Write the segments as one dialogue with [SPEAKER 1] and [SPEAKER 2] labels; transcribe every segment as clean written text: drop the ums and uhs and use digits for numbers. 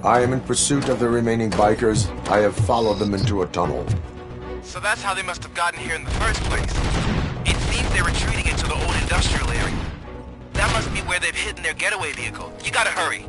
[SPEAKER 1] I am in pursuit of the remaining bikers. I have followed them into a tunnel.
[SPEAKER 2] So that's how they must have gotten here in the first place. It seems they're retreating into the old industrial area. That must be where they've hidden their getaway vehicle. You gotta hurry.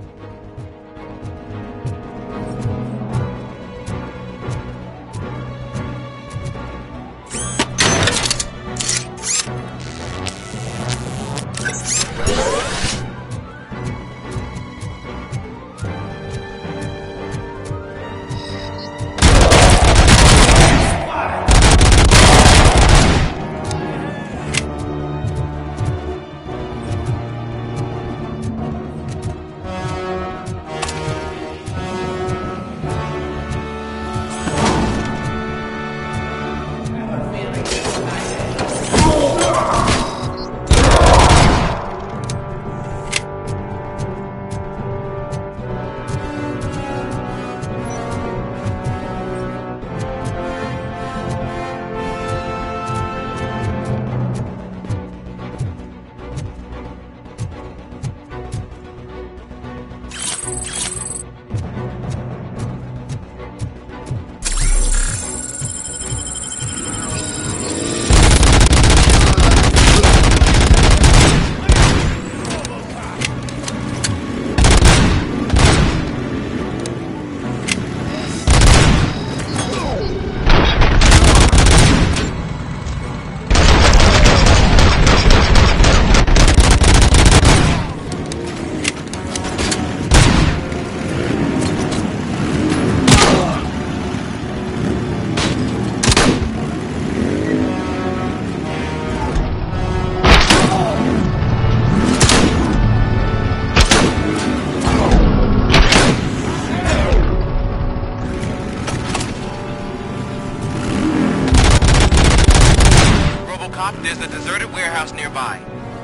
[SPEAKER 2] There's a deserted warehouse nearby.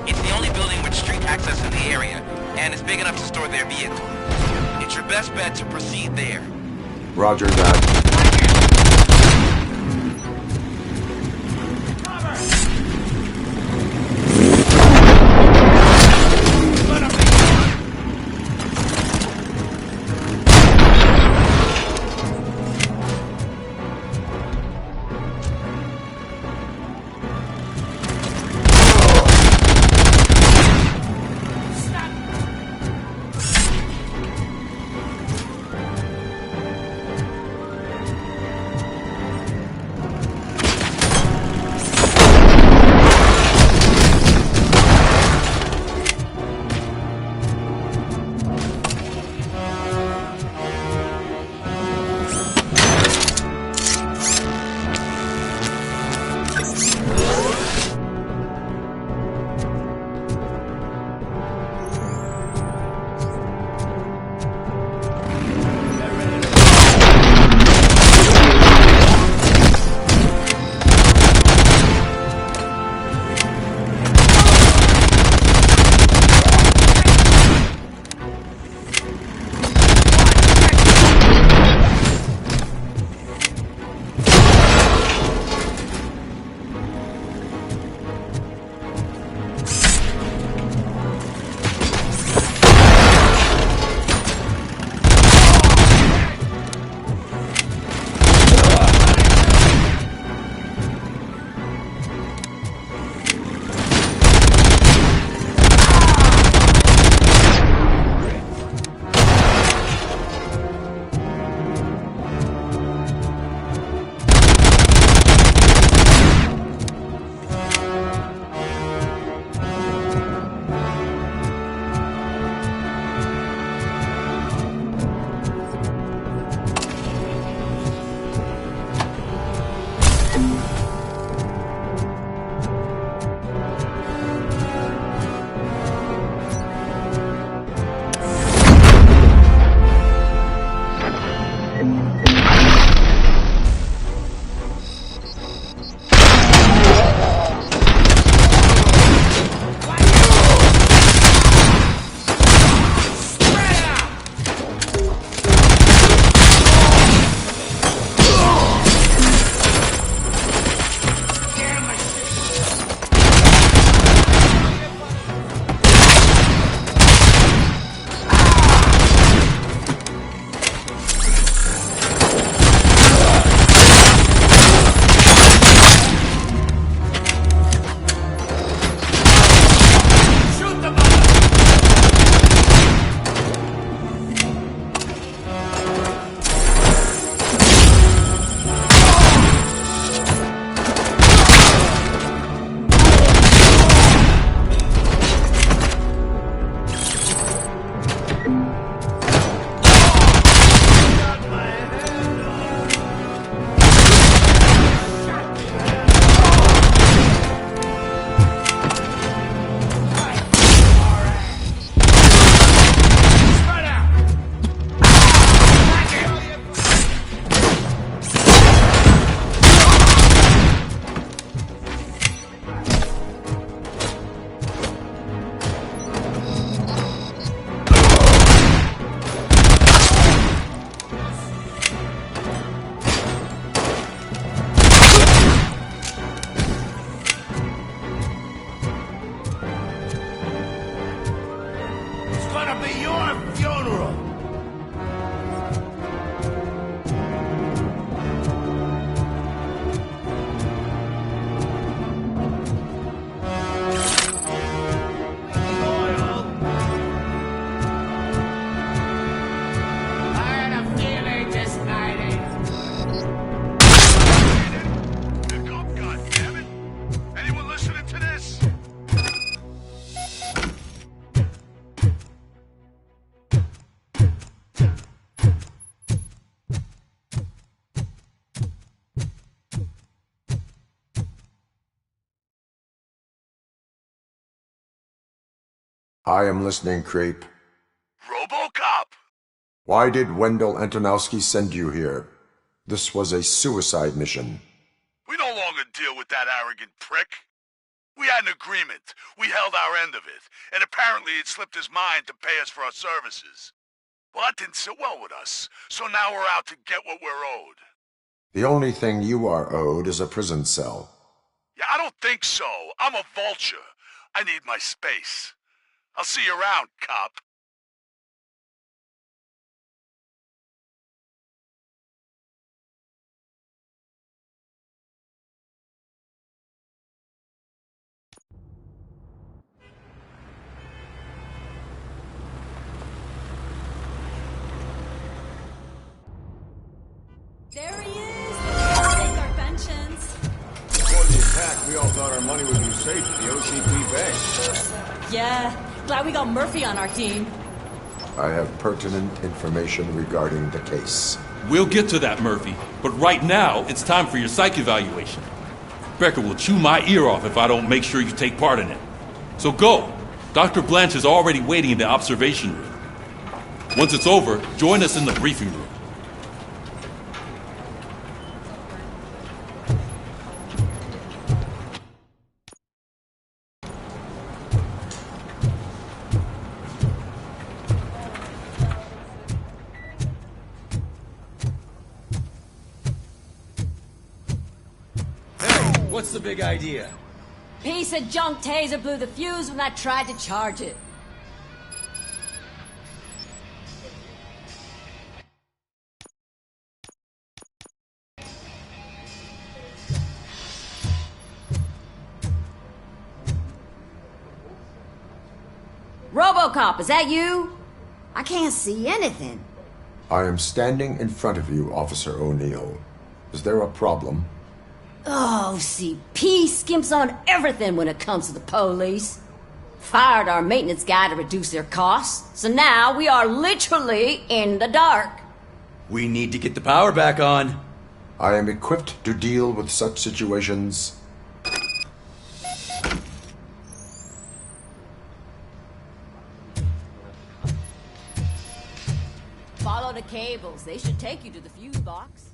[SPEAKER 2] It's the only building with street access in the area, and it's big enough to store their vehicle. It's your best bet to proceed there.
[SPEAKER 1] Roger that. I am listening, creep.
[SPEAKER 3] RoboCop!
[SPEAKER 1] Why did Wendell Antonowski send you here? This was a suicide mission.
[SPEAKER 3] We no longer deal with that arrogant prick. We had an agreement. We held our end of it. And apparently it slipped his mind to pay us for our services. Well, that didn't sit well with us. So now we're out to get what we're owed.
[SPEAKER 1] The only thing you are owed is a prison cell.
[SPEAKER 3] Yeah, I don't think so. I'm a vulture. I need my space. I'll see you around, cop.
[SPEAKER 4] There he is! Take our pensions.
[SPEAKER 5] Before the attack, we all thought our money would be safe at the OCP Bank.
[SPEAKER 4] Yeah, glad we got Murphy on our team.
[SPEAKER 1] I have pertinent information regarding the case.
[SPEAKER 6] We'll get to that, Murphy. But right now, it's time for your psych evaluation. Becker will chew my ear off if I don't make sure you take part in it. So go. Dr. Blanche is already waiting in the observation room. Once it's over, join us in the briefing room.
[SPEAKER 7] What's the big idea?
[SPEAKER 4] Piece of junk taser blew the fuse when I tried to charge it. RoboCop, is that you? I can't see anything.
[SPEAKER 1] I am standing in front of you, Officer O'Neill. Is there a problem?
[SPEAKER 4] Oh, CP skimps on everything when it comes to the police. Fired our maintenance guy to reduce their costs, so now we are literally in the dark.
[SPEAKER 7] We need to get the power back on.
[SPEAKER 1] I am equipped to deal with such situations.
[SPEAKER 4] Follow the cables. They should take you to the fuse box.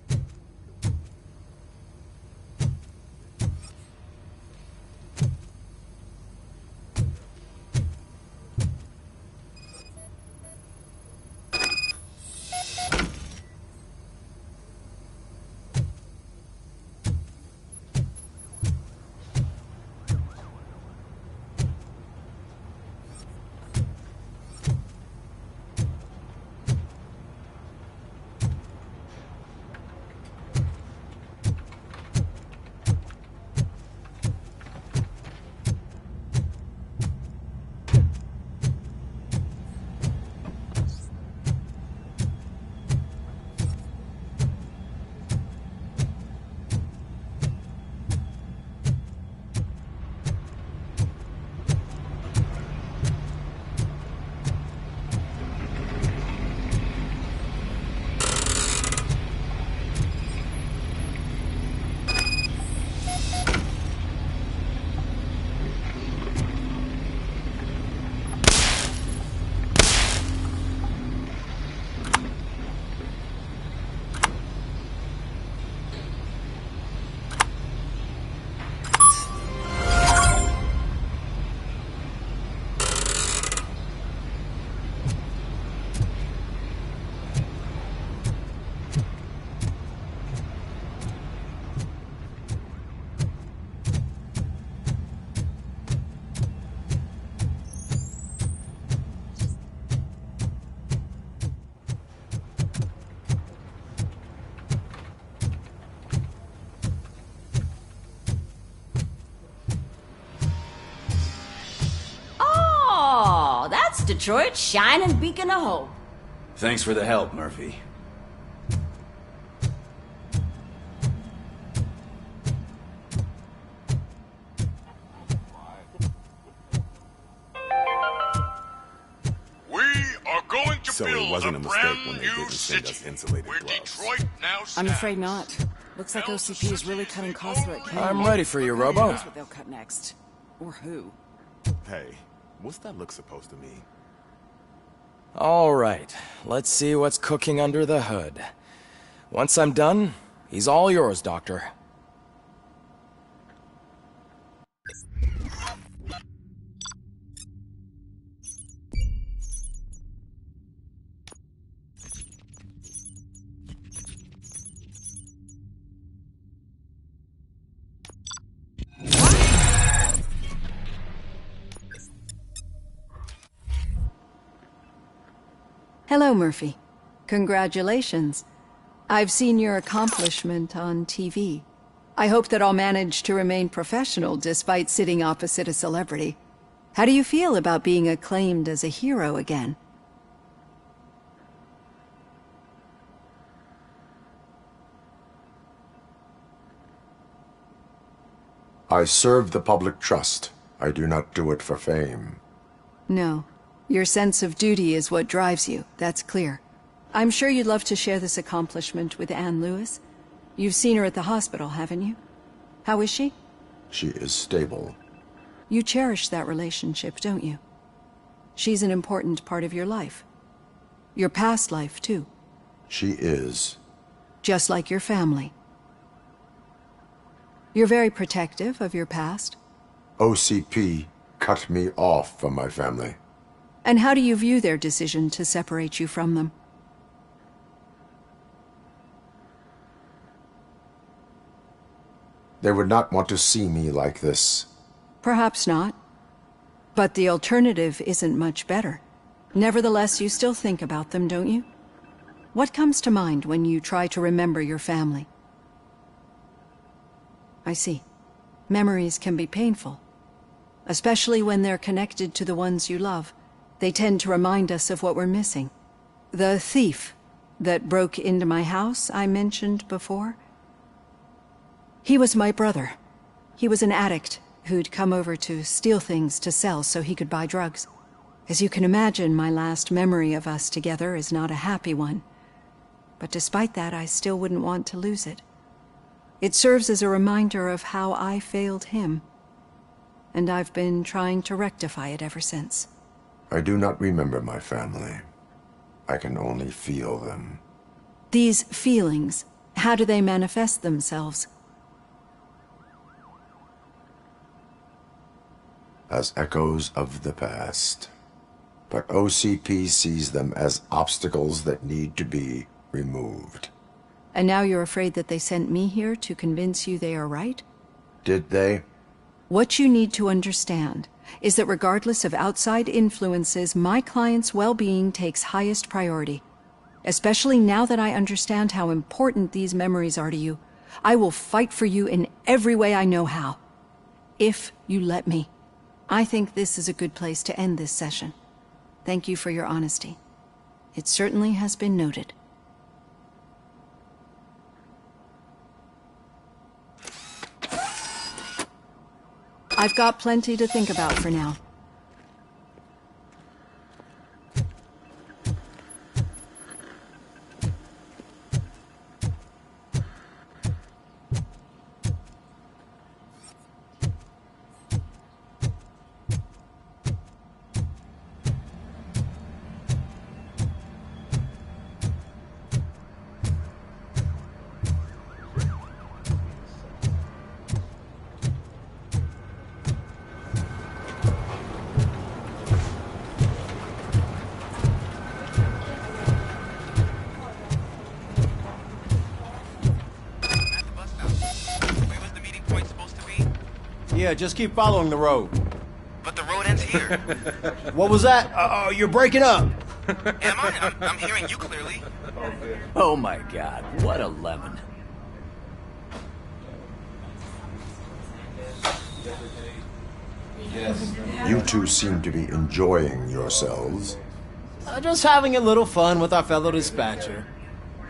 [SPEAKER 4] Detroit's shining beacon of hope.
[SPEAKER 7] Thanks for the help, Murphy.
[SPEAKER 3] We are going to
[SPEAKER 5] So it
[SPEAKER 3] build
[SPEAKER 5] wasn't
[SPEAKER 3] a
[SPEAKER 5] a mistake
[SPEAKER 3] brand
[SPEAKER 5] when they
[SPEAKER 3] new
[SPEAKER 5] didn't send
[SPEAKER 3] city
[SPEAKER 5] us insulated
[SPEAKER 3] where
[SPEAKER 5] gloves.
[SPEAKER 3] Detroit now stands.
[SPEAKER 8] I'm afraid not. Looks like OCP is really cutting costs where it can.
[SPEAKER 5] I'm ready for you,
[SPEAKER 8] Who
[SPEAKER 5] Robo.
[SPEAKER 8] knows what they'll cut next? Or who?
[SPEAKER 5] Hey,
[SPEAKER 9] What's that look supposed to mean?
[SPEAKER 10] All right, let's see what's cooking under the hood. Once I'm done, he's all yours, Doctor.
[SPEAKER 8] Hello, Murphy. Congratulations. I've seen your accomplishment on TV. I hope that I'll manage to remain professional despite sitting opposite a celebrity. How do you feel about being acclaimed as a hero again?
[SPEAKER 1] I serve the public trust. I do not do it for fame.
[SPEAKER 8] No. Your sense of duty is what drives you, that's clear. I'm sure you'd love to share this accomplishment with Anne Lewis. You've seen her at the hospital, haven't you? How is she?
[SPEAKER 1] She is stable.
[SPEAKER 8] You cherish that relationship, don't you? She's an important part of your life. Your past life, too.
[SPEAKER 1] She is.
[SPEAKER 8] Just like your family. You're very protective of your past.
[SPEAKER 1] OCP cut me off from my family.
[SPEAKER 8] And how do you view their decision to separate you from them?
[SPEAKER 1] They would not want to see me like this.
[SPEAKER 8] Perhaps not. But the alternative isn't much better. Nevertheless, you still think about them, don't you? What comes to mind when you try to remember your family? I see. Memories can be painful. Especially when they're connected to the ones you love. They tend to remind us of what we're missing. The thief that broke into my house I mentioned before? He was my brother. He was an addict who'd come over to steal things to sell so he could buy drugs. As you can imagine, my last memory of us together is not a happy one. But despite that, I still wouldn't want to lose it. It serves as a reminder of how I failed him. And I've been trying to rectify it ever since.
[SPEAKER 1] I do not remember my family. I can only feel them.
[SPEAKER 8] These feelings, how do they manifest themselves?
[SPEAKER 1] As echoes of the past. But OCP sees them as obstacles that need to be removed.
[SPEAKER 8] And now you're afraid that they sent me here to convince you they are right?
[SPEAKER 1] Did they?
[SPEAKER 8] What you need to understand is that regardless of outside influences, my client's well-being takes highest priority. Especially now that I understand how important these memories are to you. I will fight for you in every way I know how. If you let me. I think this is a good place to end this session. Thank you for your honesty. It certainly has been noted. I've got plenty to think about for now.
[SPEAKER 5] Yeah, just keep following the road.
[SPEAKER 2] But the road ends here.
[SPEAKER 5] What was that? You're breaking up.
[SPEAKER 2] Am I? I'm hearing you clearly.
[SPEAKER 7] Oh my god, what a lemon.
[SPEAKER 1] You two seem to be enjoying yourselves.
[SPEAKER 5] Just having a little fun with our fellow dispatcher.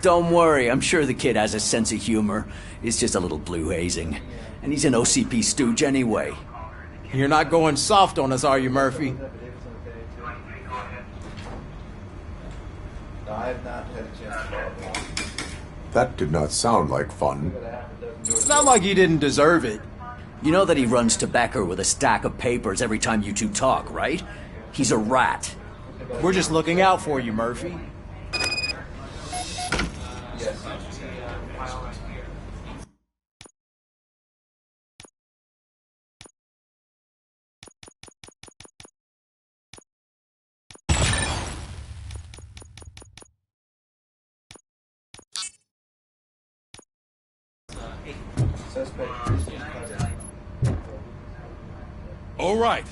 [SPEAKER 7] Don't worry, I'm sure the kid has a sense of humor. It's just a little blue hazing. And he's an OCP stooge anyway.
[SPEAKER 5] You're not going soft on us, are you, Murphy?
[SPEAKER 1] That did not sound like fun.
[SPEAKER 5] It's not like you didn't deserve it.
[SPEAKER 7] You know that he runs to Becker with a stack of papers every time you two talk, right? He's a rat.
[SPEAKER 9] We're just looking out for you, Murphy.
[SPEAKER 6] All right.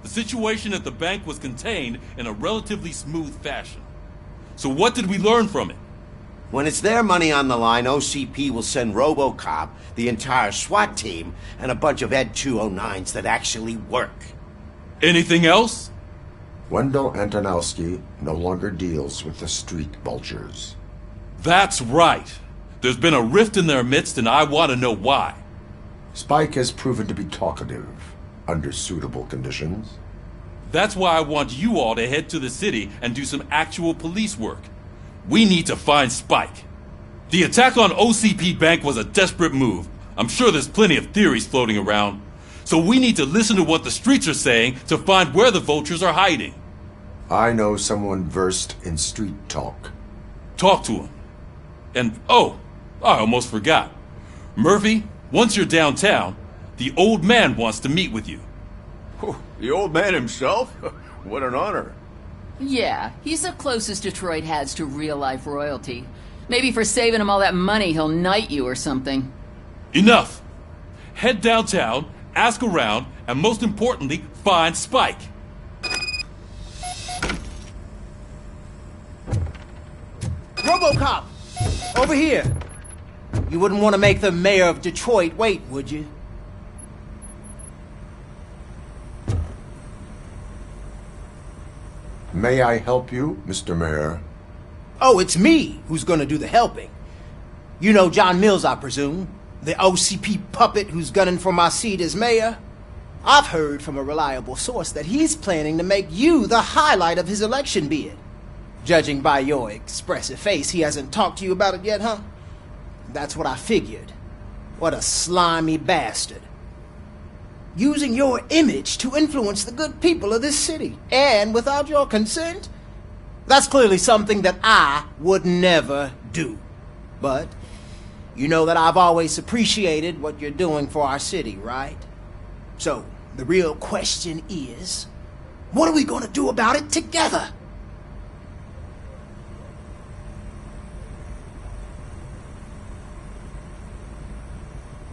[SPEAKER 6] The situation at the bank was contained in a relatively smooth fashion. So what did we learn from it?
[SPEAKER 11] When it's their money on the line, OCP will send RoboCop, the entire SWAT team, and a bunch of Ed 209s that actually work.
[SPEAKER 6] Anything else?
[SPEAKER 1] Wendell Antonowski no longer deals with the street vultures.
[SPEAKER 6] That's right. There's been a rift in their midst, and I want to know why.
[SPEAKER 1] Spike has proven to be talkative under suitable conditions.
[SPEAKER 6] That's why I want you all to head to the city and do some actual police work. We need to find Spike. The attack on OCP Bank was a desperate move. I'm sure there's plenty of theories floating around. So we need to listen to what the streets are saying to find where the vultures are hiding.
[SPEAKER 1] I know someone versed in street talk.
[SPEAKER 6] Talk to him. And, oh, I almost forgot. Murphy, once you're downtown, the old man wants to meet with you.
[SPEAKER 5] Oh, the old man himself? What an honor.
[SPEAKER 12] Yeah, he's the closest Detroit has to real-life royalty. Maybe for saving him all that money, he'll knight you or something.
[SPEAKER 6] Enough! Head downtown, ask around, and most importantly, find Spike.
[SPEAKER 9] RoboCop! Over here! You wouldn't want to make the mayor of Detroit wait, would you?
[SPEAKER 1] May I help you, Mr. Mayor?
[SPEAKER 9] Oh, it's me who's gonna do the helping. You know John Mills, I presume? The OCP puppet who's gunning for my seat as mayor? I've heard from a reliable source that he's planning to make you the highlight of his election bid. Judging by your expressive face, he hasn't talked to you about it yet, huh? That's what I figured. What a slimy bastard. Using your image to influence the good people of this city, and without your consent? That's clearly something that I would never do. But you know that I've always appreciated what you're doing for our city, right? So, the real question is, what are we gonna do about it together?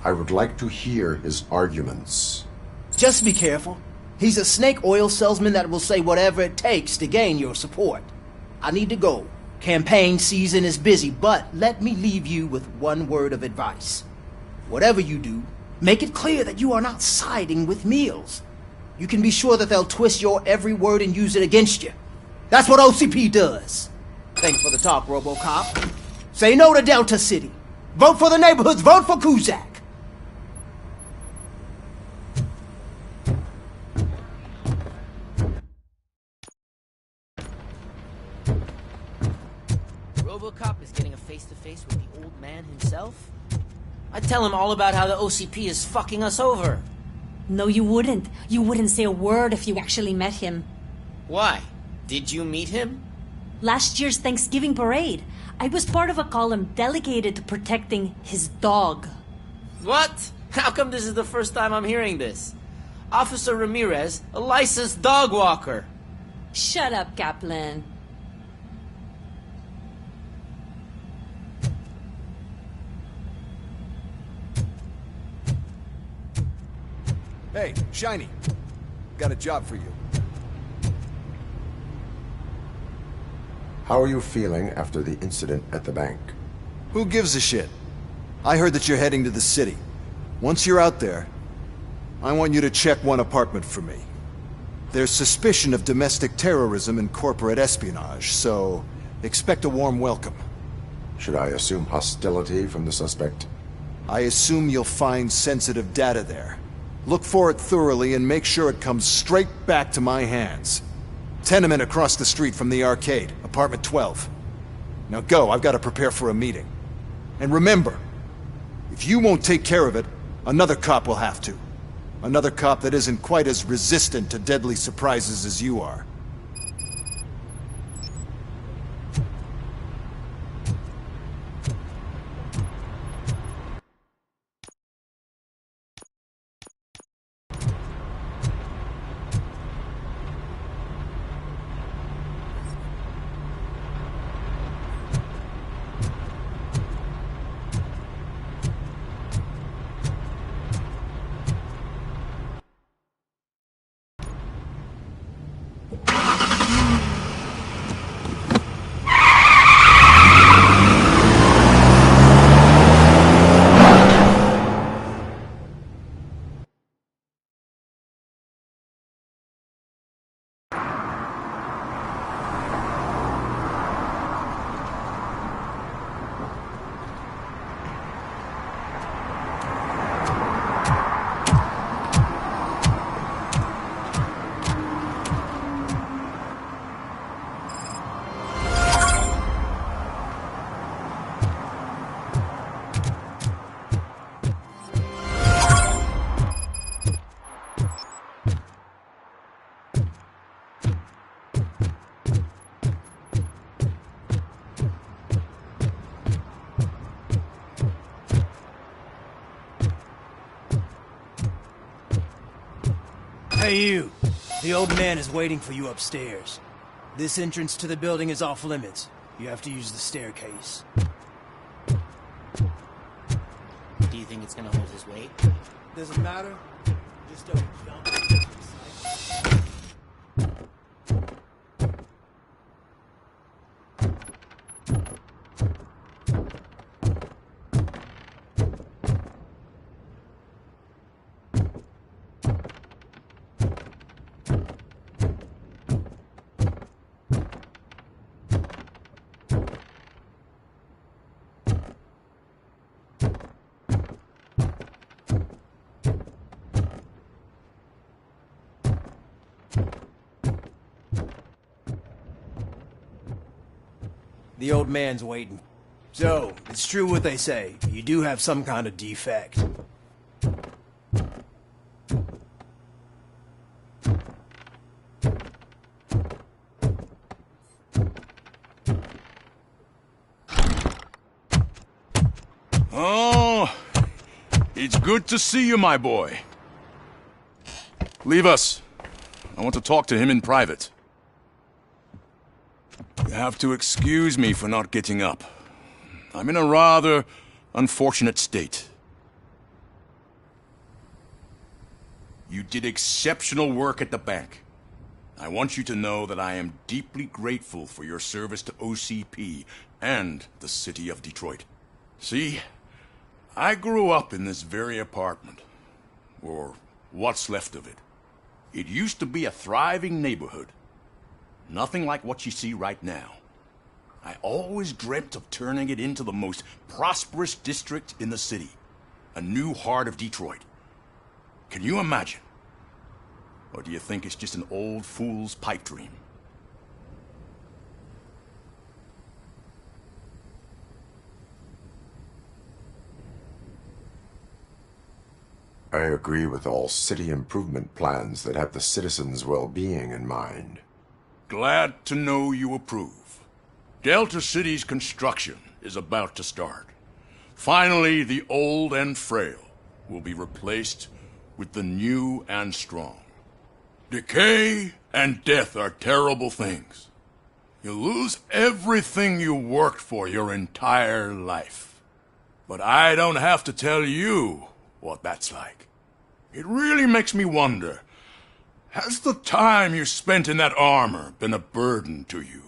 [SPEAKER 1] I would like to hear his arguments.
[SPEAKER 9] Just be careful. He's a snake oil salesman that will say whatever it takes to gain your support. I need to go. Campaign season is busy, but let me leave you with one word of advice. Whatever you do, make it clear that you are not siding with Mills. You can be sure that they'll twist your every word and use it against you. That's what OCP does. Thanks for the talk, RoboCop. Say no to Delta City. Vote for the neighborhoods. Vote for Kuzak.
[SPEAKER 13] RoboCop is getting a face-to-face with the old man himself? I'd tell him all about how the OCP is fucking us over.
[SPEAKER 14] No, you wouldn't. You wouldn't say a word if you actually met him.
[SPEAKER 13] Why? Did you meet him?
[SPEAKER 14] Last year's Thanksgiving parade, I was part of a column dedicated to protecting his dog.
[SPEAKER 13] What? How come this is the first time I'm hearing this? Officer Ramirez, a licensed dog walker.
[SPEAKER 14] Shut up, Kaplan.
[SPEAKER 5] Hey, Shiny. Got a job for you.
[SPEAKER 1] How are you feeling after the incident at the bank?
[SPEAKER 5] Who gives a shit? I heard that you're heading to the city. Once you're out there, I want you to check one apartment for me. There's suspicion of domestic terrorism and corporate espionage, so expect a warm welcome.
[SPEAKER 1] Should I assume hostility from the suspect?
[SPEAKER 5] I assume you'll find sensitive data there. Look for it thoroughly and make sure it comes straight back to my hands. Tenement across the street from the arcade, apartment 12. Now go, I've got to prepare for a meeting. And remember, if you won't take care of it, another cop will have to. Another cop that isn't quite as resistant to deadly surprises as you are.
[SPEAKER 9] Hey you! The old man is waiting for you upstairs. This entrance to the building is off limits. You have to use the staircase.
[SPEAKER 13] Do you think it's gonna hold his weight?
[SPEAKER 9] Doesn't matter. Just don't jump. The old man's waiting. So, it's true what they say. You do have some kind of defect.
[SPEAKER 6] Oh, it's good to see you, my boy. Leave us. I want to talk to him in private. You have to excuse me for not getting up. I'm in a rather unfortunate state. You did exceptional work at the bank. I want you to know that I am deeply grateful for your service to OCP and the city of Detroit. See, I grew up in this very apartment, or what's left of it. It used to be a thriving neighborhood. Nothing like what you see right now. I always dreamt of turning it into the most prosperous district in the city. A new heart of Detroit. Can you imagine? Or do you think it's just an old fool's pipe dream?
[SPEAKER 1] I agree with all city improvement plans that have the citizens' well-being in mind.
[SPEAKER 6] Glad to know you approve. Delta City's construction is about to start. Finally, the old and frail will be replaced with the new and strong. Decay and death are terrible things. You lose everything you worked for your entire life. But I don't have to tell you what that's like. It really makes me wonder, has the time you spent in that armor been a burden to you?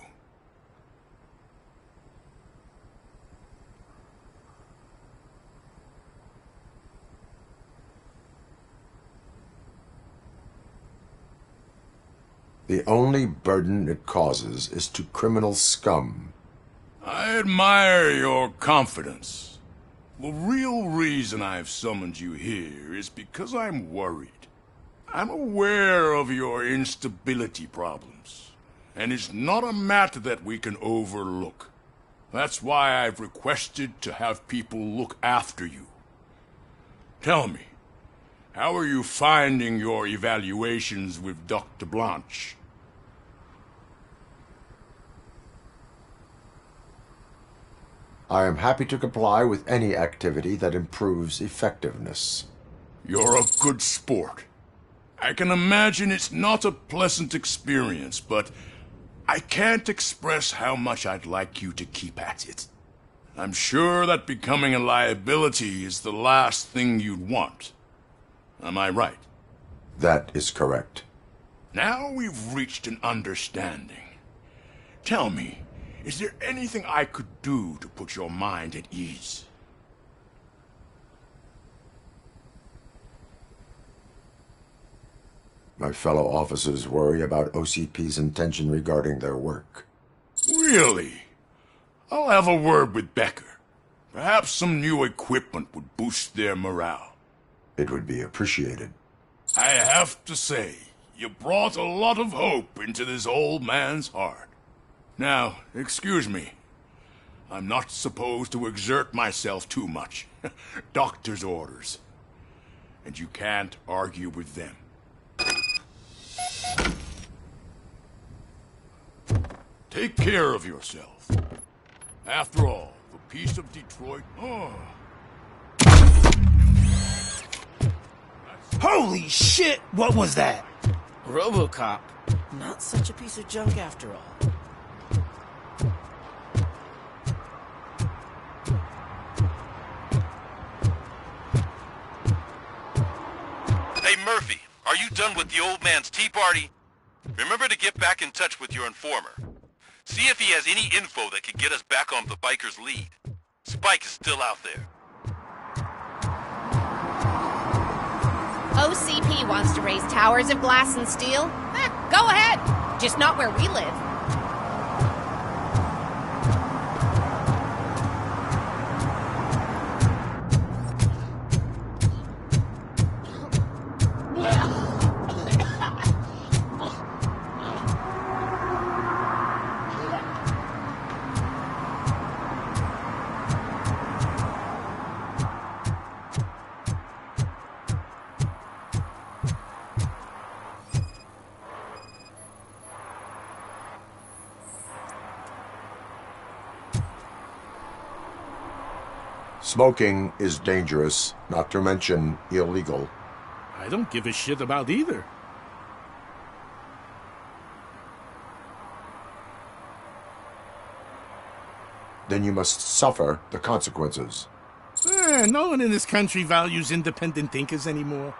[SPEAKER 1] The only burden it causes is to criminal scum.
[SPEAKER 6] I admire your confidence. The real reason I've summoned you here is because I'm worried. I'm aware of your instability problems, and it's not a matter that we can overlook. That's why I've requested to have people look after you. Tell me,
[SPEAKER 15] How are you finding your evaluations with Dr. Blanche?
[SPEAKER 1] I am happy to comply with any activity that improves effectiveness.
[SPEAKER 15] You're a good sport. I can imagine it's not a pleasant experience, but I can't express how much I'd like you to keep at it. I'm sure that becoming a liability is the last thing you'd want. Am I right?
[SPEAKER 1] That is correct.
[SPEAKER 15] Now we've reached an understanding. Tell me, is there anything I could do to put your mind at ease?
[SPEAKER 1] My fellow officers worry about OCP's intention regarding their work.
[SPEAKER 15] Really? I'll have a word with Becker. Perhaps some new equipment would boost their morale.
[SPEAKER 1] It would be appreciated.
[SPEAKER 15] I have to say, you brought a lot of hope into this old man's heart. Now, excuse me. I'm not supposed to exert myself too much. Doctor's orders. And you can't argue with them. Take care of yourself. After all, the peace of Detroit... Oh.
[SPEAKER 9] Holy shit! What was that?
[SPEAKER 13] RoboCop. Not such a piece of junk after all.
[SPEAKER 6] Hey, Murphy, are you done with the old man's tea party? Remember to get back in touch with your informer. See if he has any info that could get us back on the biker's lead. Spike is still out there.
[SPEAKER 16] OCP wants to raise towers of glass and steel? Go ahead. Just not where we live.
[SPEAKER 1] Smoking is dangerous, not to mention illegal.
[SPEAKER 17] I don't give a shit about either.
[SPEAKER 1] Then you must suffer the consequences.
[SPEAKER 17] No one in this country values independent thinkers anymore.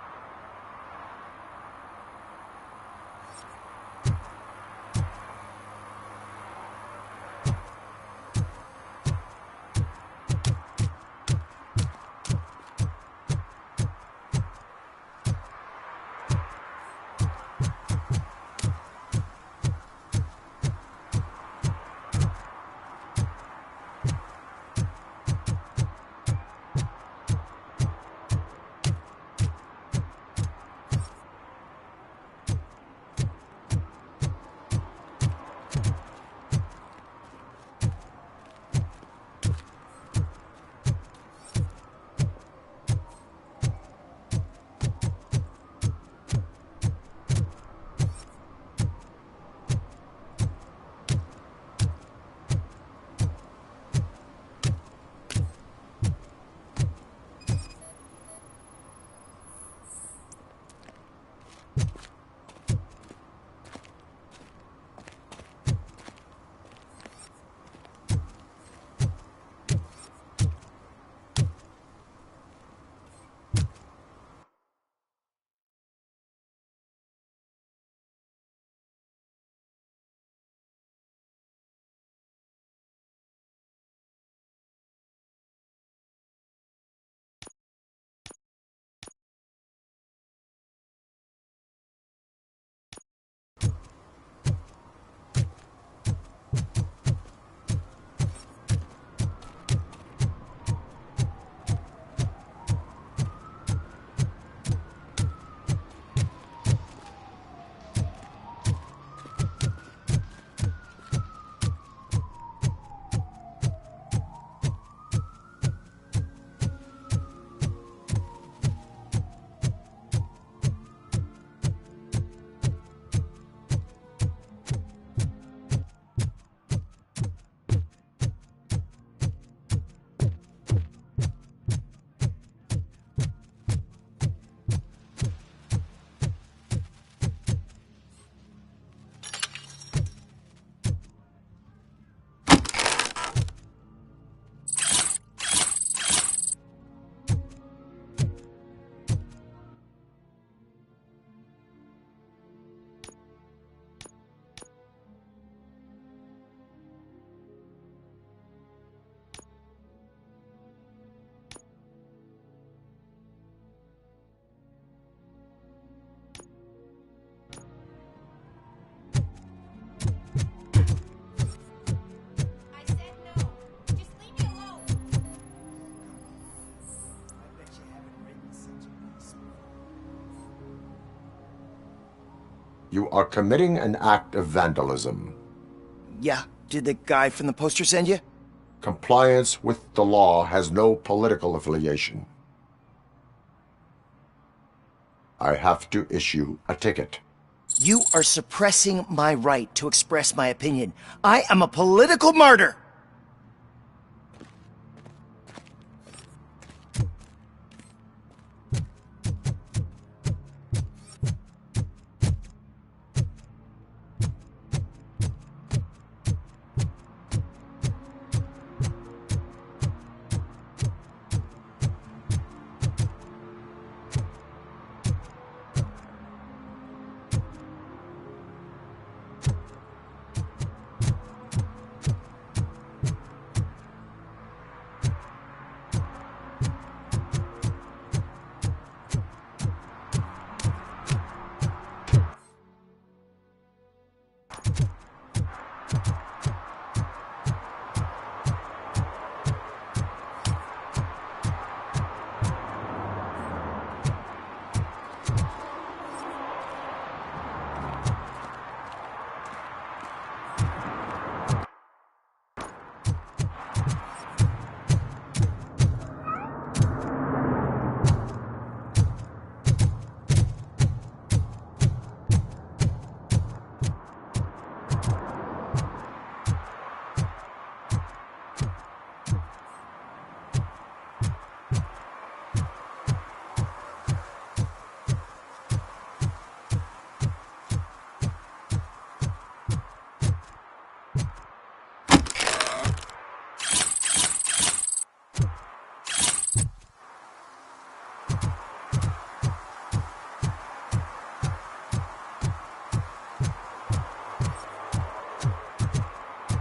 [SPEAKER 1] You are committing an act of vandalism.
[SPEAKER 18] Yeah, did the guy from the poster send you?
[SPEAKER 1] Compliance with the law has no political affiliation. I have to issue a ticket.
[SPEAKER 18] You are suppressing my right to express my opinion. I am a political martyr!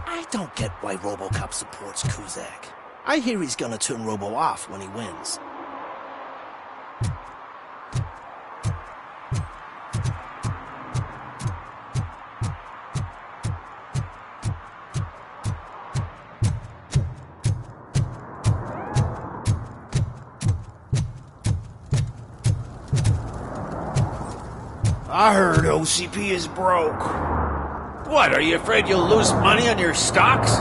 [SPEAKER 18] I don't get why RoboCop supports Kuzak. I hear he's gonna turn Robo off when he wins.
[SPEAKER 9] I heard OCP is broke.
[SPEAKER 19] What, are you afraid you'll lose money on your stocks?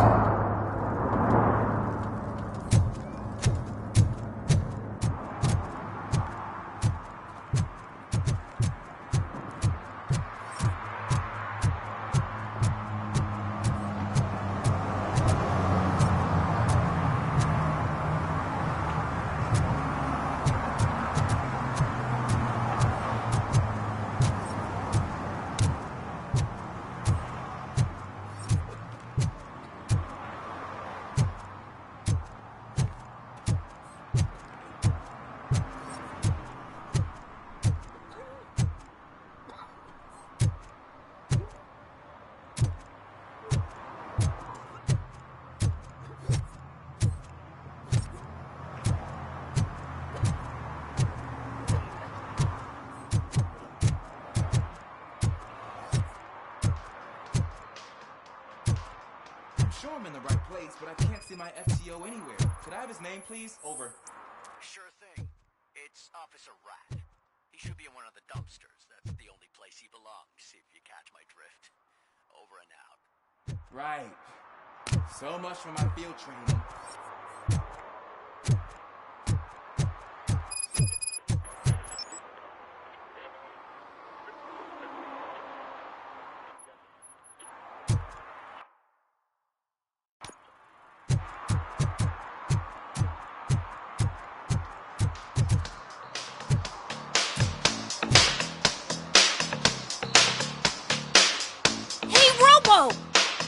[SPEAKER 20] Sure I'm in the right place, but I can't see my FTO anywhere. Could I have his name, please? Over.
[SPEAKER 7] Sure thing. It's Officer Rat. He should be in one of the dumpsters. That's the only place he belongs, if you catch my drift. Over and out.
[SPEAKER 20] Right. So much for my field training.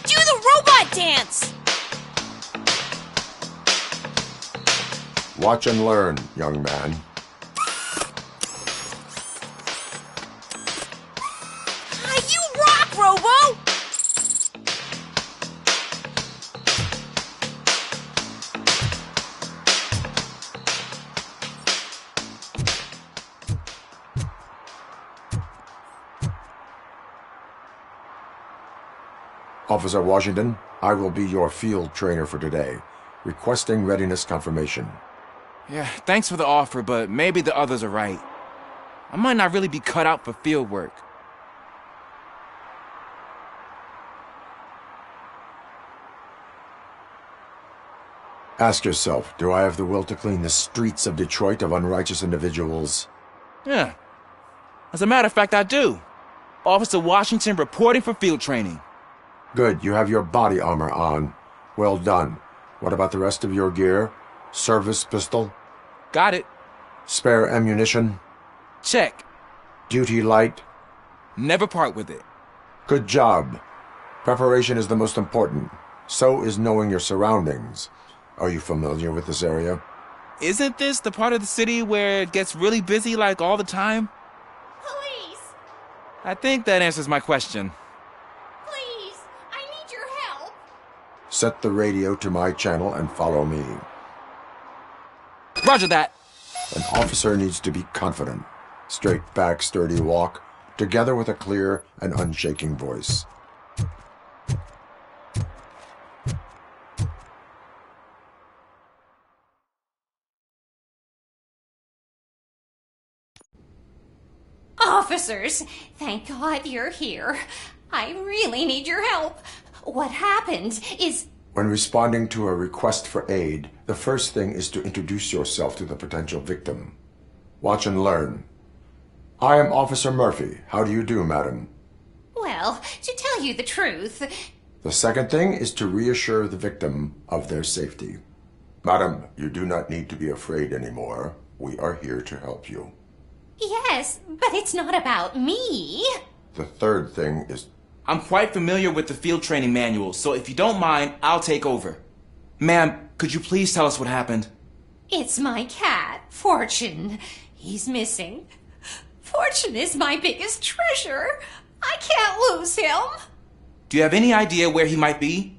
[SPEAKER 16] Do the robot dance!
[SPEAKER 1] Watch and learn, young man.
[SPEAKER 16] You rock, Robo!
[SPEAKER 1] Officer Washington, I will be your field trainer for today. Requesting readiness confirmation.
[SPEAKER 20] Yeah, thanks for the offer, but maybe the others are right. I might not really be cut out for field work.
[SPEAKER 1] Ask yourself, do I have the will to clean the streets of Detroit of unrighteous individuals?
[SPEAKER 20] Yeah. As a matter of fact, I do. Officer Washington reporting for field training.
[SPEAKER 1] Good, you have your body armor on. Well done. What about the rest of your gear? Service pistol?
[SPEAKER 20] Got it.
[SPEAKER 1] Spare ammunition?
[SPEAKER 20] Check.
[SPEAKER 1] Duty light?
[SPEAKER 20] Never part with it.
[SPEAKER 1] Good job. Preparation is the most important. So is knowing your surroundings. Are you familiar with this area?
[SPEAKER 20] Isn't this the part of the city where it gets really busy like all the time?
[SPEAKER 16] Police!
[SPEAKER 20] I think that answers my question.
[SPEAKER 16] Please! I need your help!
[SPEAKER 1] Set the radio to my channel and follow me.
[SPEAKER 20] Roger that.
[SPEAKER 1] An officer needs to be confident. Straight back, sturdy walk, together with a clear and unshaking voice.
[SPEAKER 16] Officers, thank God you're here. I really need your help. What happened is...
[SPEAKER 1] When responding to a request for aid, the first thing is to introduce yourself to the potential victim. Watch and learn. I am Officer Murphy. How do you do, madam?
[SPEAKER 16] Well, to tell you the truth...
[SPEAKER 1] The second thing is to reassure the victim of their safety. Madam, you do not need to be afraid anymore. We are here to help you.
[SPEAKER 16] Yes, but it's not about me.
[SPEAKER 1] The third thing is...
[SPEAKER 20] I'm quite familiar with the field training manual, so if you don't mind, I'll take over. Ma'am, could you please tell us what happened?
[SPEAKER 16] It's my cat, Fortune. He's missing. Fortune is my biggest treasure. I can't lose him.
[SPEAKER 20] Do you have any idea where he might be?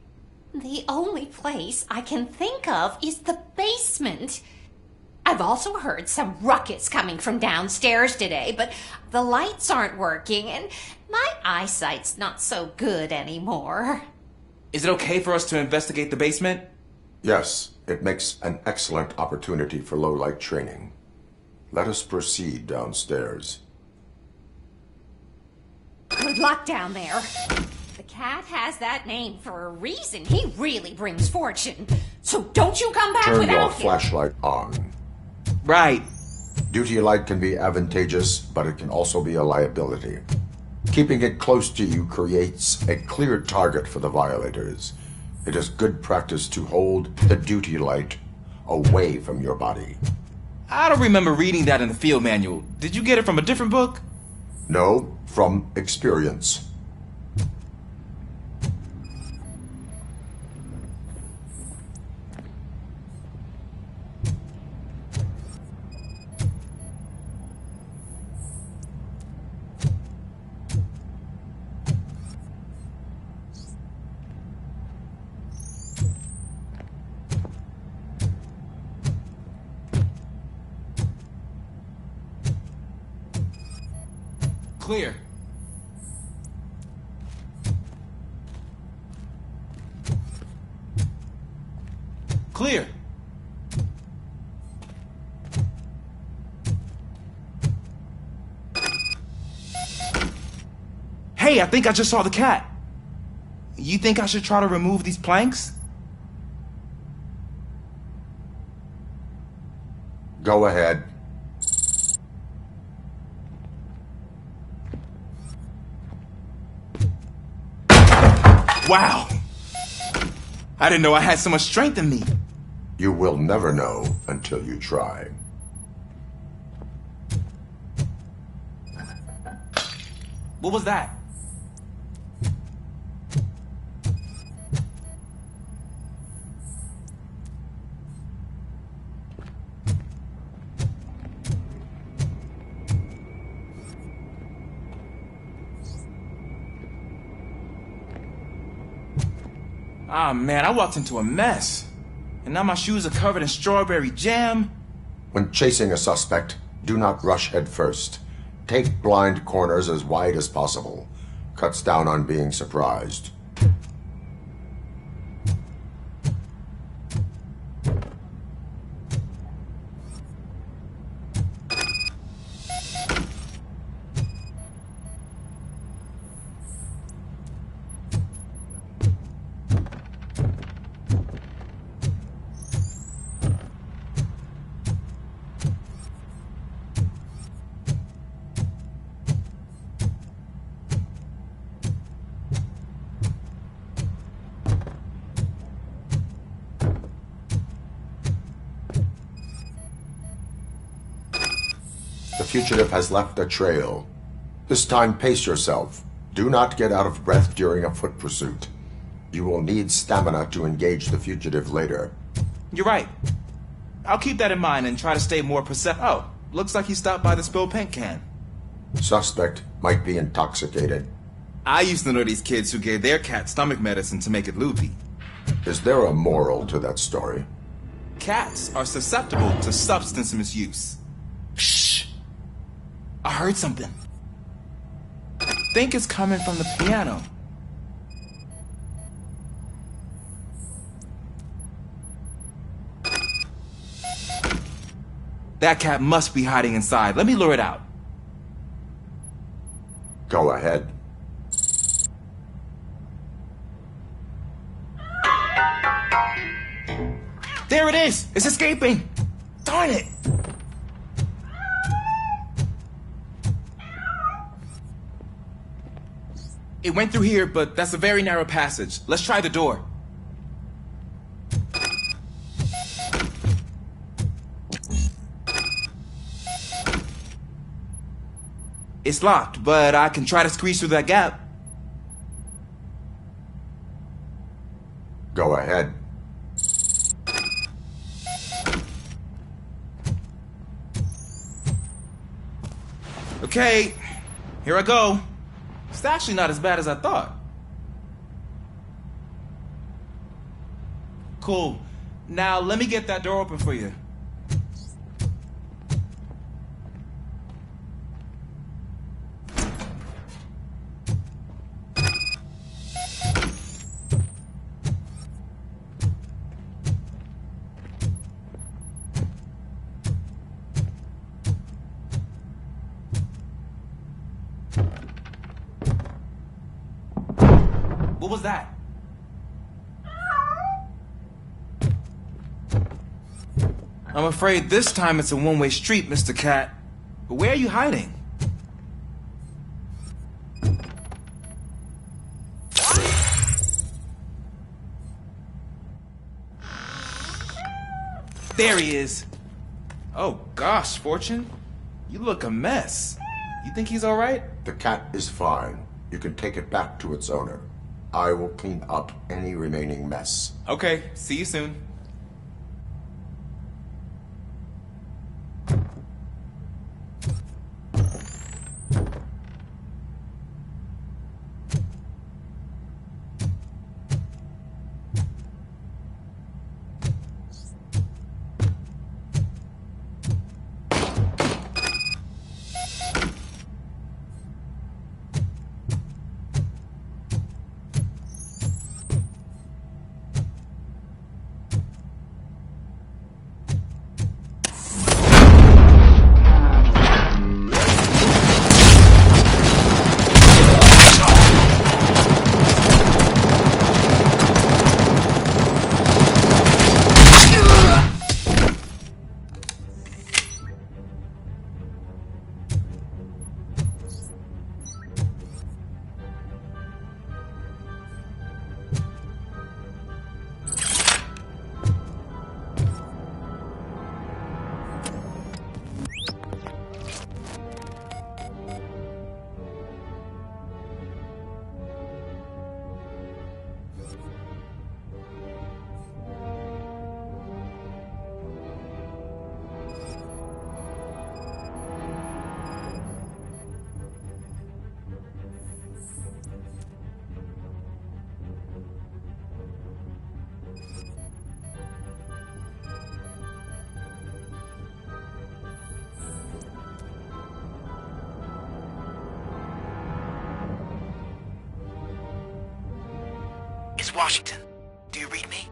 [SPEAKER 16] The only place I can think of is the basement. I've also heard some ruckus coming from downstairs today, but the lights aren't working and my eyesight's not so good anymore.
[SPEAKER 20] Is it okay for us to investigate the basement?
[SPEAKER 1] Yes, it makes an excellent opportunity for low-light training. Let us proceed downstairs.
[SPEAKER 16] Good luck down there. The cat has that name for a reason. He really brings fortune. So don't you come back
[SPEAKER 1] Turn
[SPEAKER 16] without
[SPEAKER 1] your
[SPEAKER 16] him.
[SPEAKER 1] flashlight on.
[SPEAKER 20] Right.
[SPEAKER 1] Duty light can be advantageous, but it can also be a liability. Keeping it close to you creates a clear target for the violators. It is good practice to hold the duty light away from your body.
[SPEAKER 20] I don't remember reading that in the field manual. Did you get it from a different book?
[SPEAKER 1] No, from experience.
[SPEAKER 20] Clear. Clear. Hey, I think I just saw the cat. You think I should try to remove these planks?
[SPEAKER 1] Go ahead.
[SPEAKER 20] Wow! I didn't know I had so much strength in me.
[SPEAKER 1] You will never know until you try.
[SPEAKER 20] What was that? Ah, man, I walked into a mess. And now my shoes are covered in strawberry jam.
[SPEAKER 1] When chasing a suspect, do not rush head first. Take blind corners as wide as possible. Cuts down on being surprised. fugitive has left a trail. This time, pace yourself. Do not get out of breath during a foot pursuit. You will need stamina to engage the fugitive later.
[SPEAKER 20] You're right. I'll keep that in mind and try to stay more Oh, looks like he stopped by the spilled paint can.
[SPEAKER 1] Suspect might be intoxicated.
[SPEAKER 20] I used to know these kids who gave their cat stomach medicine to make it loopy.
[SPEAKER 1] Is there a moral to that story?
[SPEAKER 20] Cats are susceptible to substance misuse. Shh! I heard something. I think it's coming from the piano. That cat must be hiding inside. Let me lure it out.
[SPEAKER 1] Go ahead.
[SPEAKER 20] There it is! It's escaping! Darn it! It went through here, but that's a very narrow passage. Let's try the door. It's locked, but I can try to squeeze through that gap.
[SPEAKER 1] Go ahead.
[SPEAKER 20] Okay, here I go. It's actually not as bad as I thought. Cool. Now let me get that door open for you. What was that? I'm afraid this time it's a one-way street, Mr. Cat. But where are you hiding? There he is. Oh gosh, Fortune. You look a mess. You think he's alright?
[SPEAKER 1] The cat is fine. You can take it back to its owner. I will clean up any remaining mess.
[SPEAKER 20] Okay, see you soon.
[SPEAKER 2] Washington, do you read me?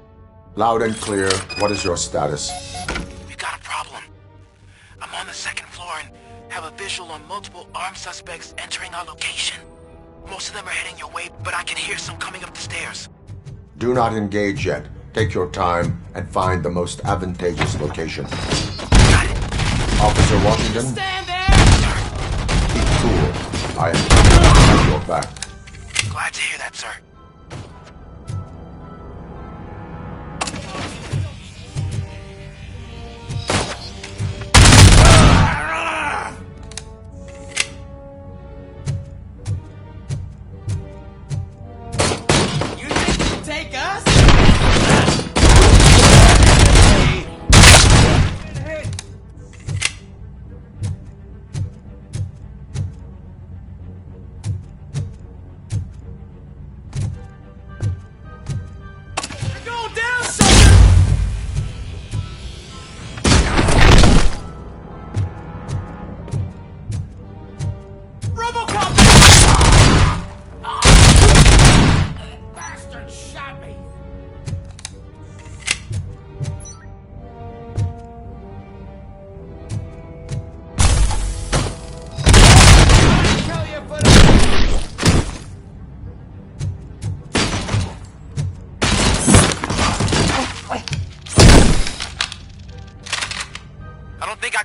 [SPEAKER 1] Loud and clear. What is your status?
[SPEAKER 2] We've got a problem. I'm on the second floor and have a visual on multiple armed suspects entering our location. Most of them are heading your way, but I can hear some coming up the stairs.
[SPEAKER 1] Do not engage yet. Take your time and find the most advantageous location.
[SPEAKER 2] Got it.
[SPEAKER 1] Officer Washington?
[SPEAKER 2] Stand there!
[SPEAKER 1] Keep cool. I am at your back.
[SPEAKER 2] Glad to hear that, sir.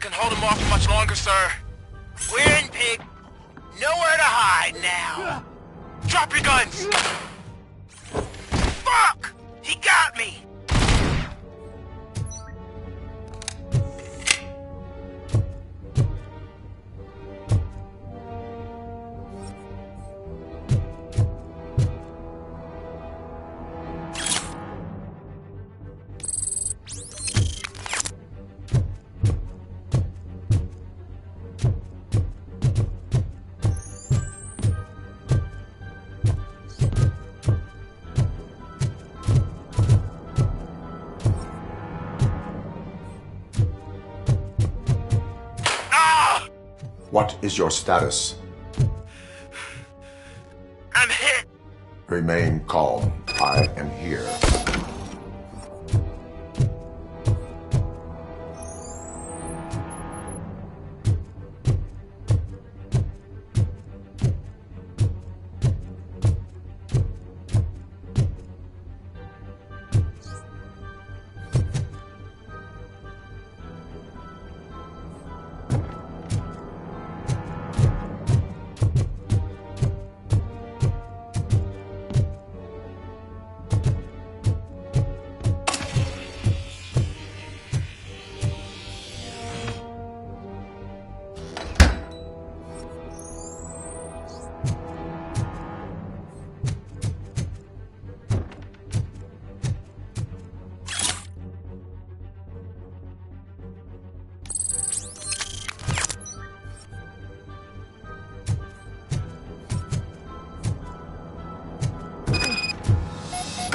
[SPEAKER 2] can hold him off much longer, sir.
[SPEAKER 7] We're in, pig. Nowhere to hide now.
[SPEAKER 2] Drop your guns!
[SPEAKER 7] Fuck! He got me!
[SPEAKER 1] What is your status?
[SPEAKER 2] I'm hit.
[SPEAKER 1] Remain calm. I am here.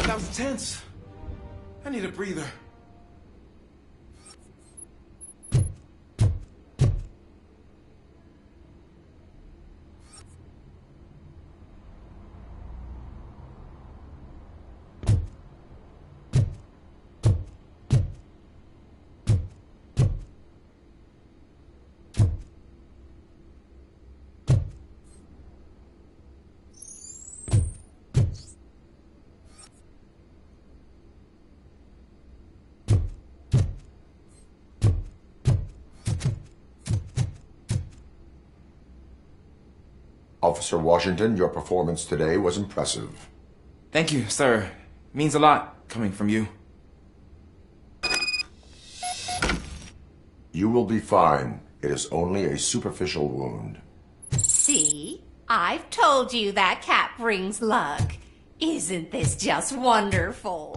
[SPEAKER 20] That was tense. I need a breather.
[SPEAKER 1] Officer Washington, your performance today was impressive.
[SPEAKER 20] Thank you, sir. Means a lot coming from you.
[SPEAKER 1] You will be fine. It is only a superficial wound.
[SPEAKER 16] See? I've told you that cap brings luck. Isn't this just wonderful?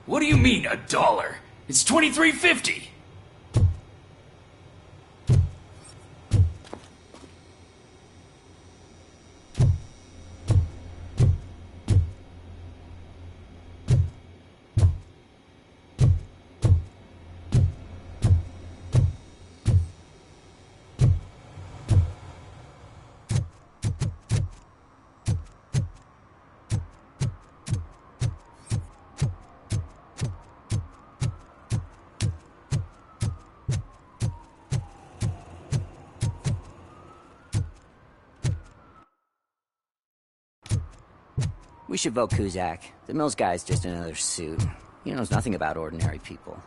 [SPEAKER 21] What do you mean, $1? It's $23.50.
[SPEAKER 22] We should vote Kuzak. The Mills guy's just another suit. He knows nothing about ordinary people.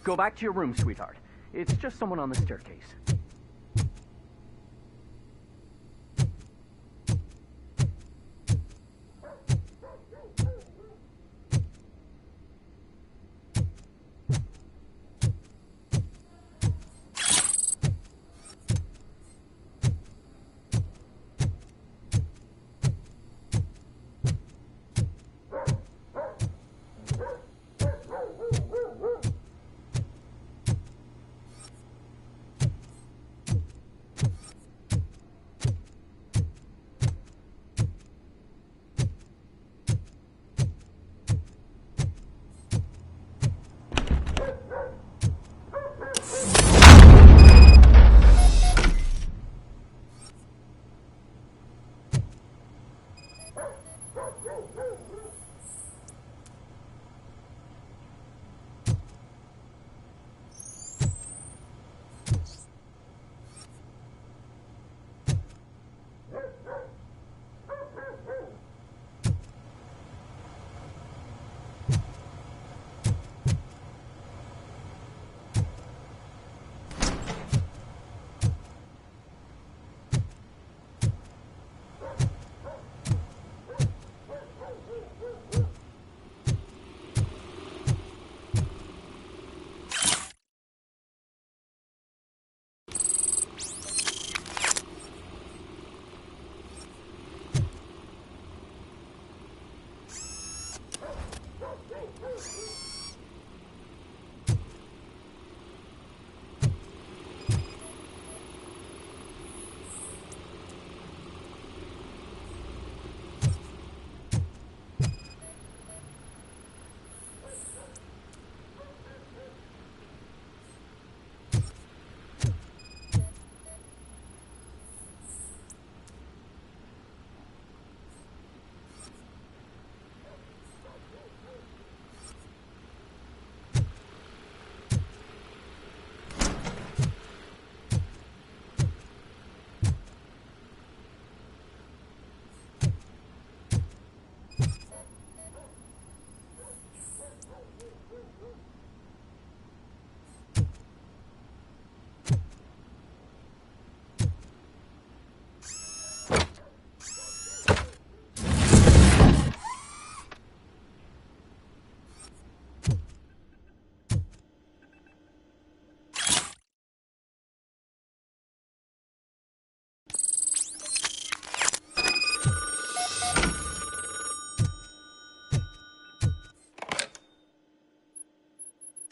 [SPEAKER 3] Go back to your room, sweetheart. It's just someone on the staircase.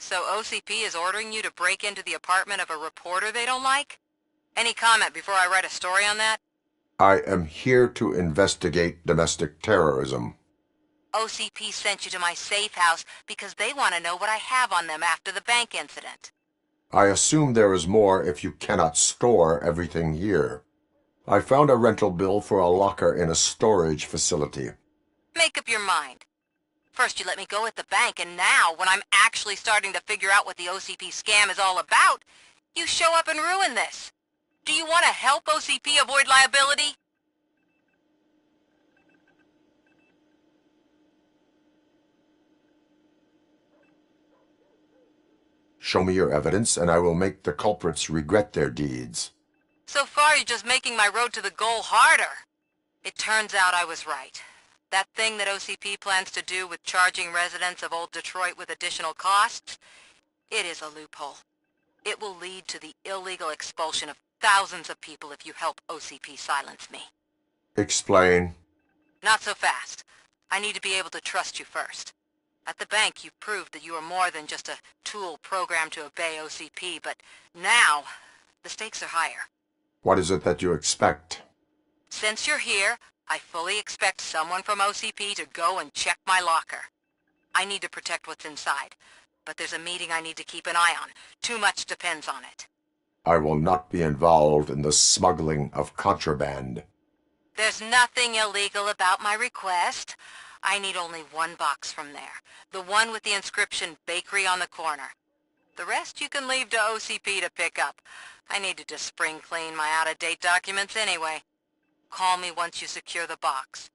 [SPEAKER 4] So OCP is ordering you to break into the apartment of a reporter they don't like? Any comment before I write a story on that?
[SPEAKER 1] I am here to investigate domestic terrorism.
[SPEAKER 4] OCP sent you to my safe house because they want to know what I have on them after the bank incident.
[SPEAKER 1] I assume there is more if you cannot store everything here. I found a rental bill for a locker in a storage facility.
[SPEAKER 4] Make up your mind. First you let me go at the bank, and now, when I'm actually starting to figure out what the OCP scam is all about, you show up and ruin this. Do you want to help OCP avoid liability?
[SPEAKER 1] Show me your evidence, and I will make the culprits regret their deeds.
[SPEAKER 4] So far, you're just making my road to the goal harder. It turns out I was right. That thing that OCP plans to do with charging residents of Old Detroit with additional costs, it is a loophole. It will lead to the illegal expulsion of thousands of people if you help OCP silence me.
[SPEAKER 1] Explain.
[SPEAKER 4] Not so fast. I need to be able to trust you first. At the bank, you've proved that you are more than just a tool programmed to obey OCP, but now, the stakes are higher.
[SPEAKER 1] What is it that you expect?
[SPEAKER 4] Since you're here, I fully expect someone from OCP to go and check my locker. I need to protect what's inside, but there's a meeting I need to keep an eye on. Too much depends on it.
[SPEAKER 1] I will not be involved in the smuggling of contraband.
[SPEAKER 4] There's nothing illegal about my request. I need only one box from there. The one with the inscription Bakery on the corner. The rest you can leave to OCP to pick up. I needed to spring clean my out-of-date documents anyway. Call me once you secure the box.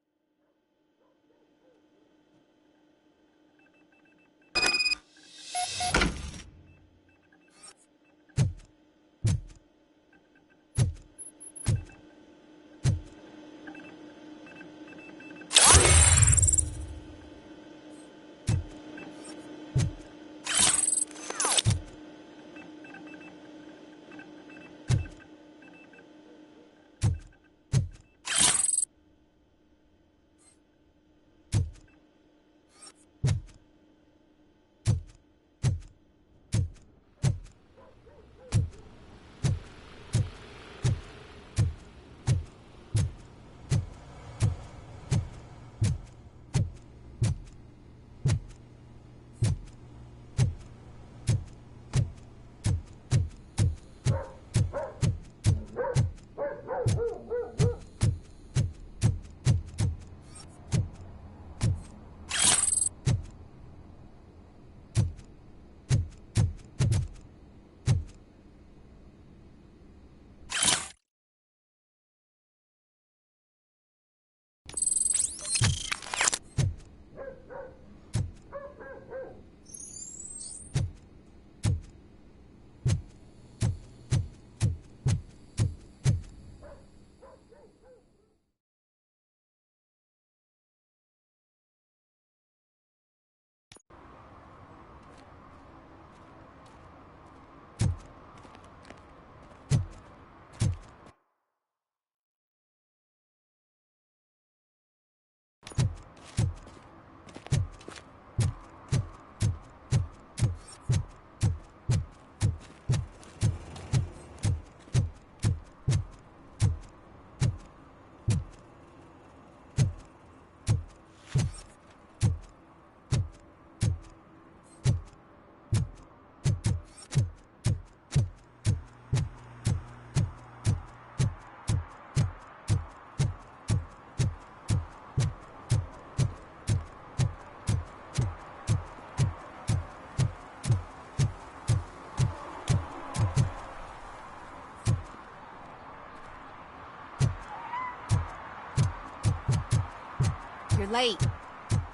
[SPEAKER 16] late.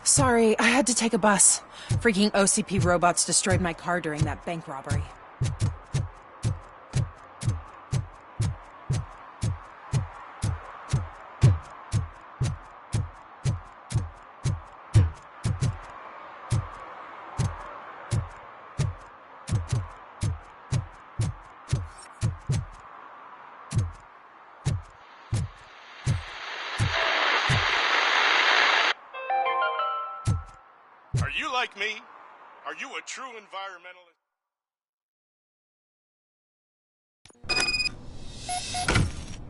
[SPEAKER 8] Sorry, I had to take a bus. Freaking OCP robots destroyed my car during that bank robbery.
[SPEAKER 10] Are you like me? Are you a true environmentalist?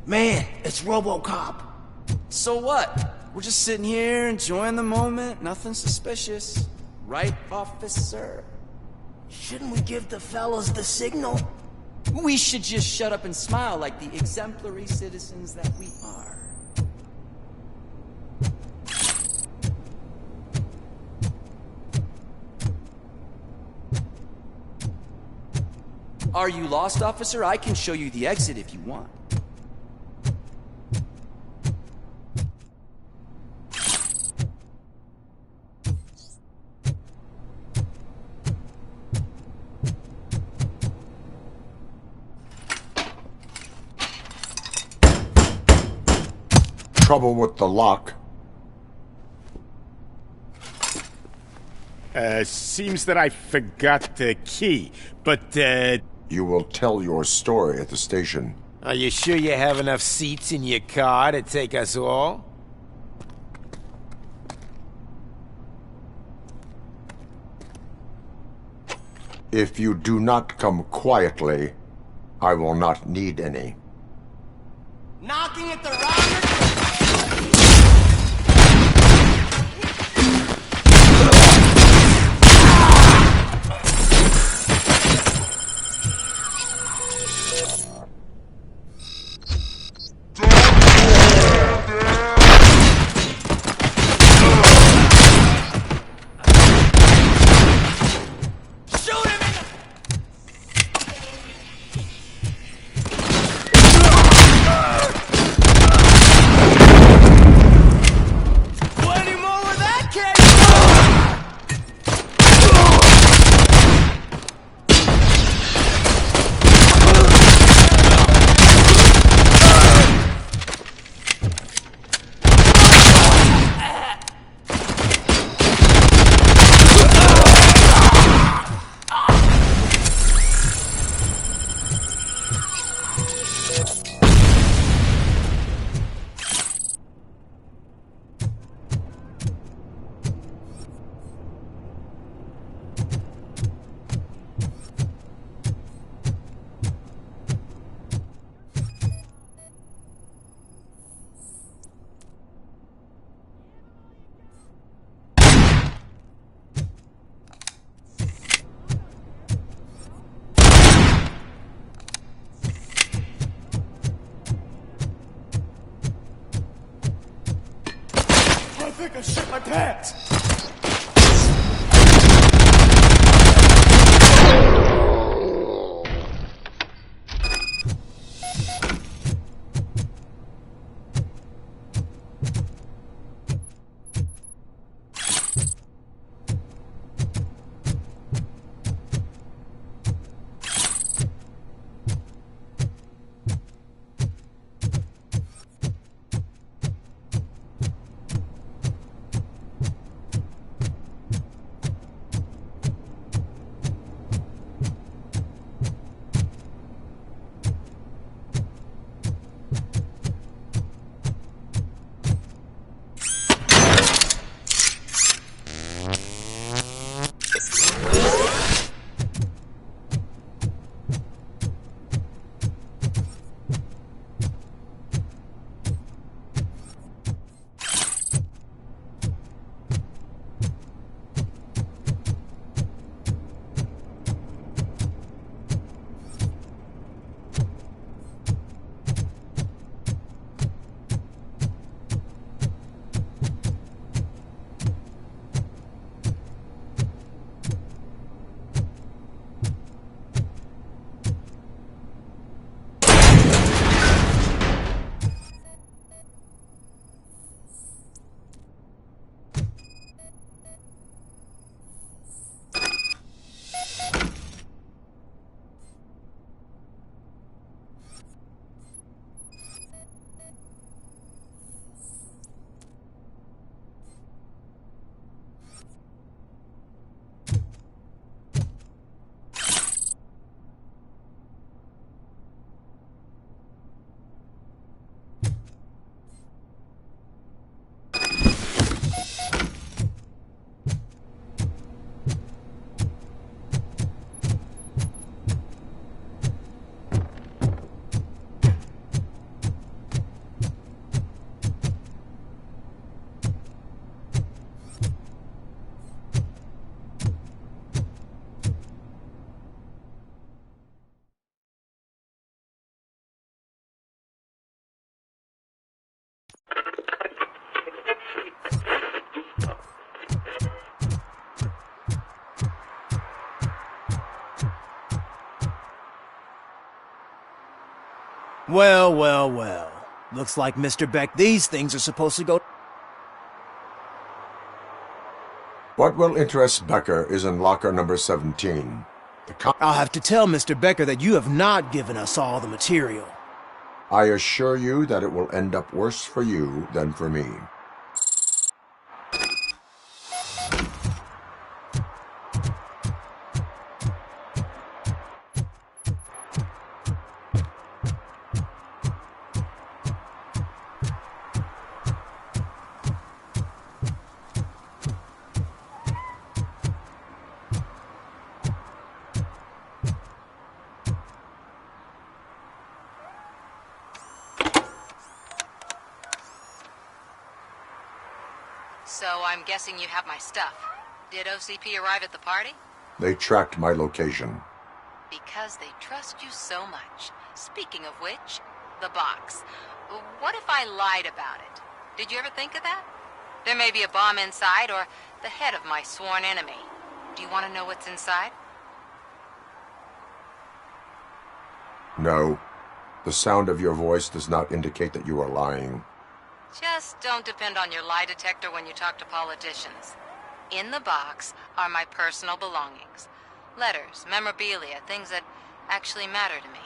[SPEAKER 9] Man, it's RoboCop.
[SPEAKER 23] So what? We're just sitting here enjoying the moment. Nothing suspicious. Right, officer?
[SPEAKER 9] Shouldn't we give the fellas the signal?
[SPEAKER 23] We should just shut up and smile like the exemplary citizens that we are. Are you lost, officer? I can show you the exit if you want.
[SPEAKER 1] Trouble with the lock.
[SPEAKER 17] Seems that I forgot the key, but,
[SPEAKER 1] You will tell your story at the station.
[SPEAKER 24] Are you sure you have enough seats in your car to take us all?
[SPEAKER 1] If you do not come quietly, I will not need any.
[SPEAKER 9] Knocking at the rocket?
[SPEAKER 23] I think I shit my pants!
[SPEAKER 9] Well, well, well. Looks like, Mr. Beck, these things are supposed to go...
[SPEAKER 1] What will interest Becker is in locker number 17.
[SPEAKER 9] I'll have to tell Mr. Becker that you have not given us all the material.
[SPEAKER 1] I assure you that it will end up worse for you than for me.
[SPEAKER 4] So I'm guessing you have my stuff. Did OCP arrive at the party?
[SPEAKER 1] They tracked my location.
[SPEAKER 4] Because they trust you so much. Speaking of which, the box. What if I lied about it? Did you ever think of that? There may be a bomb inside or the head of my sworn enemy. Do you want to know what's inside?
[SPEAKER 1] No. The sound of your voice does not indicate that you are lying.
[SPEAKER 4] Just don't depend on your lie detector when you talk to politicians. In the box are my personal belongings. Letters, memorabilia, things that actually matter to me.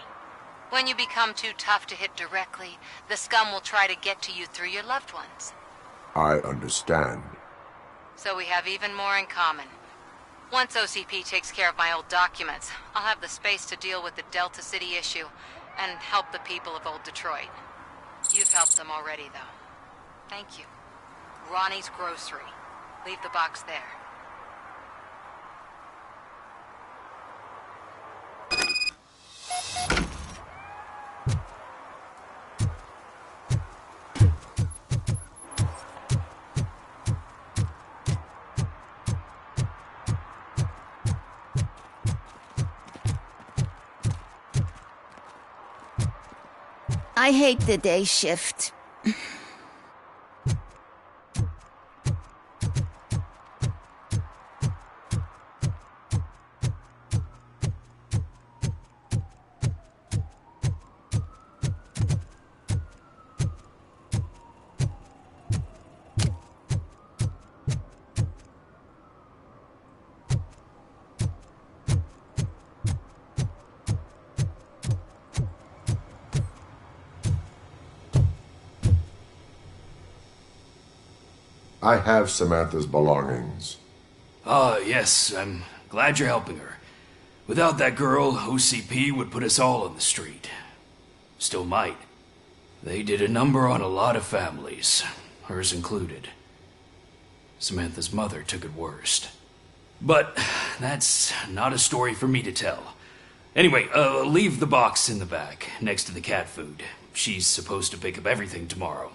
[SPEAKER 4] When you become too tough to hit directly, the scum will try to get to you through your loved ones.
[SPEAKER 1] I understand.
[SPEAKER 4] So we have even more in common. Once OCP takes care of my old documents, I'll have the space to deal with the Delta City issue and help the people of Old Detroit. You've helped them already, though. Thank you. Ronnie's Grocery. Leave the box there.
[SPEAKER 5] I hate the day shift.
[SPEAKER 1] I have Samantha's belongings.
[SPEAKER 21] Ah, yes, I'm glad you're helping her. Without that girl, OCP would put us all on the street. Still might. They did a number on a lot of families, hers included. Samantha's mother took it worst. But that's not a story for me to tell. Anyway, leave the box in the back, next to the cat food. She's supposed to pick up everything tomorrow.